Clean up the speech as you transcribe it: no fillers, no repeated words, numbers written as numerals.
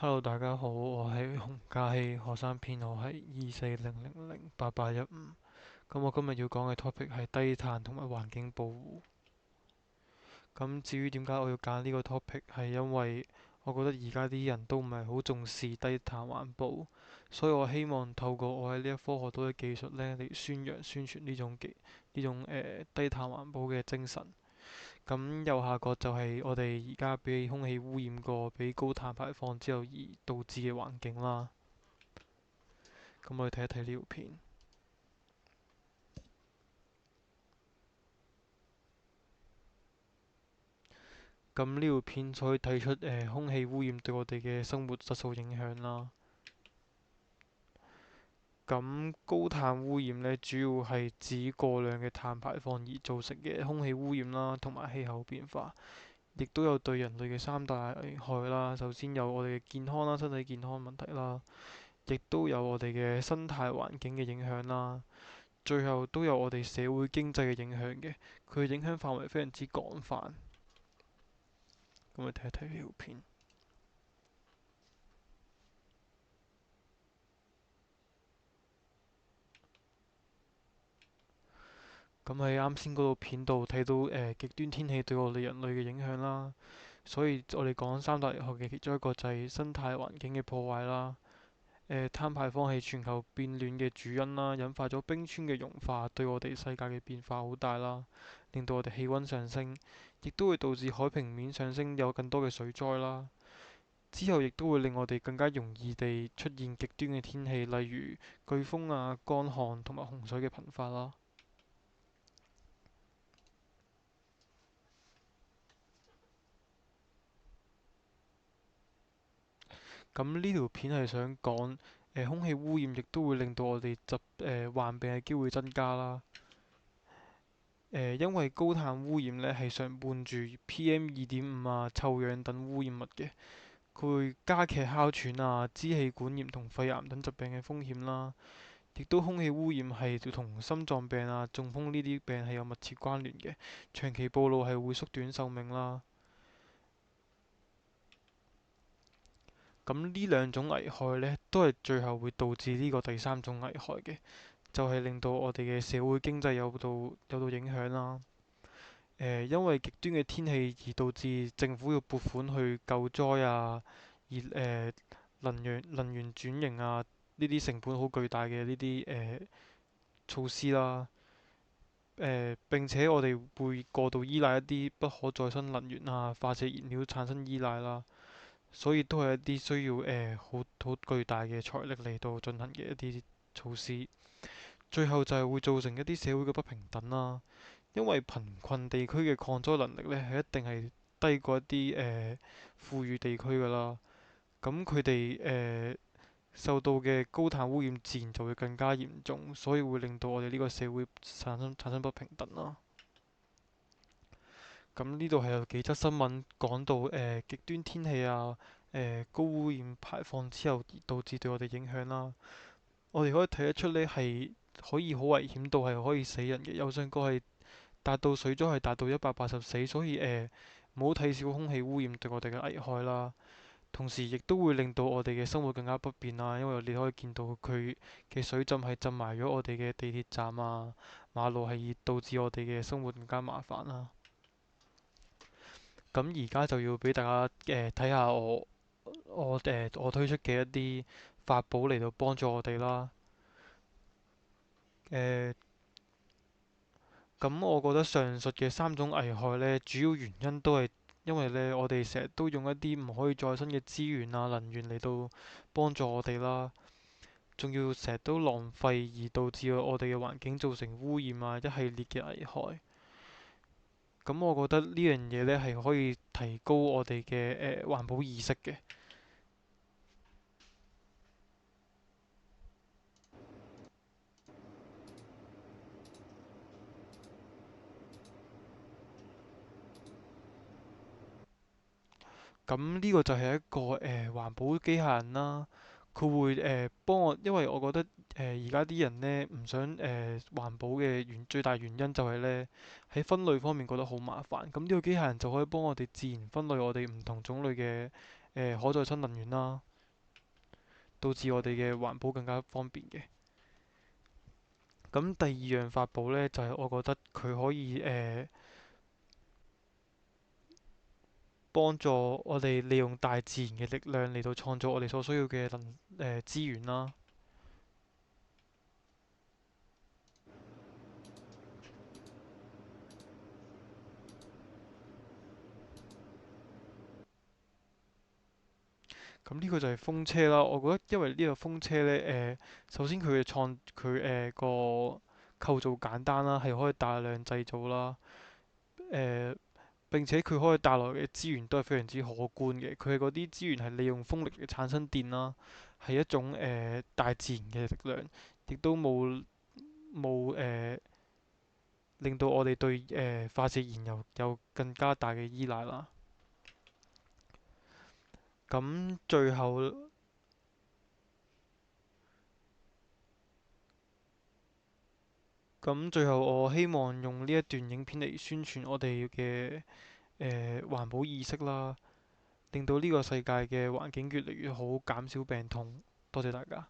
Hello，大家好，我係洪家熙，學生編號係24008815。咁我今日要講嘅 topic 係低碳同埋環境保護。咁至於點解我要揀呢個 topic，係因為我覺得而家啲人都唔係好重視低碳環保，所以我希望透過我喺呢一科學到嘅技術呢嚟宣傳呢種低碳環保嘅精神。咁右下角就係我哋而家俾空氣污染過，俾高碳排放之後而導致嘅環境啦。咁我哋睇一睇呢條片。咁呢條片就可以睇出空氣污染對我哋嘅生活質素影響啦。咁高碳污染呢，主要係指過量嘅碳排放而造成嘅空氣污染啦，同埋氣候變化，亦都有對人類嘅三大危害啦。首先有我哋嘅健康啦，身體健康問題啦，亦都有我哋嘅生態環境嘅影響啦。最後都有我哋社會經濟嘅影響嘅，佢嘅影響範圍非常之廣泛。咁我哋睇一睇呢條片。咁喺啱先嗰度片度睇到極端天氣對我哋人類嘅影響啦，所以我哋講三大危害嘅其中一個就係生態環境嘅破壞啦。碳排放係全球變暖嘅主因啦，引發咗冰川嘅融化，對我哋世界嘅變化好大啦，令到我哋氣温上升，亦都會導致海平面上升，有更多嘅水災啦。之後亦都會令我哋更加容易地出現極端嘅天氣，例如颶風啊、乾旱同埋洪水嘅頻發啦。咁呢條片係想講，空氣污染亦都會令到我哋患病嘅機會增加啦。因為高碳污染呢係常伴住 PM2.5啊、臭氧等污染物嘅，佢會加劇哮喘啊、支氣管炎同肺癌等疾病嘅風險啦。亦都空氣污染係同心臟病啊、中風呢啲病係有密切關聯嘅，長期暴露係會縮短壽命啦。咁呢兩種危害呢，都係最後會導致呢個第三種危害嘅，就係令到我哋嘅社會經濟有到影響啦。因為極端嘅天氣而導致政府要撥款去救災啊，而能源轉型啊呢啲成本好巨大嘅呢啲措施啦。並且我哋會過度依賴一啲不可再生能源啊、化石燃料產生依賴啦。所以都係一啲需要好巨大嘅財力嚟到進行嘅一啲措施，最後就係會造成一啲社會嘅不平等啦。因為貧困地區嘅抗災能力呢係一定係低過一啲富裕地區㗎啦。咁佢哋受到嘅高碳污染自然就會更加嚴重，所以會令到我哋呢個社會產生不平等啦。咁呢度係有幾則新聞講到極端天氣啊、高污染排放之後而導致對我哋影響啦。我哋可以睇得出呢係可以好危險到係可以死人嘅，有上過係達到水災係達到184，所以唔好睇小空氣污染對我哋嘅危害啦。同時亦都會令到我哋嘅生活更加不便啦，因為你可以見到佢嘅水浸係浸埋咗我哋嘅地鐵站啊、馬路，係導致我哋嘅生活更加麻煩啦。咁而家就要俾大家睇下我推出嘅一啲法寶嚟到幫助我哋啦。誒、咁我覺得上述嘅三種危害呢，主要原因都係因為呢，我哋成日都用一啲唔可以再生嘅資源啊、能源嚟到幫助我哋啦，仲要成日都浪費，而導致我哋嘅環境造成污染啊，一系列嘅危害。咁我覺得呢樣嘢呢，係可以提高我哋嘅環保意識嘅。咁呢個就係一個環保機械人啦，佢會幫我，因為我覺得而家啲人呢唔想環保嘅最大原因就係呢喺分類方面覺得好麻煩，咁呢個機械人就可以幫我哋自然分類我哋唔同種類嘅可再生能源啦。導致我哋嘅環保更加方便嘅。咁第二樣法寶呢，就係我覺得佢可以幫助我哋利用大自然嘅力量嚟到創造我哋所需要嘅資源啦。咁呢個就係風車啦。我覺得因為呢個風車呢，首先佢個構造簡單啦，係可以大量製造啦。誒、並且佢可以帶來嘅資源都係非常之可觀嘅。佢嗰啲資源係利用風力嚟產生電啦，係一種大自然嘅力量，亦都冇令到我哋對化石燃油有更加大嘅依賴啦。咁最後我希望用呢一段影片嚟宣傳我哋嘅環保意識啦，令到呢個世界嘅環境越嚟越好，減少病痛。多謝大家。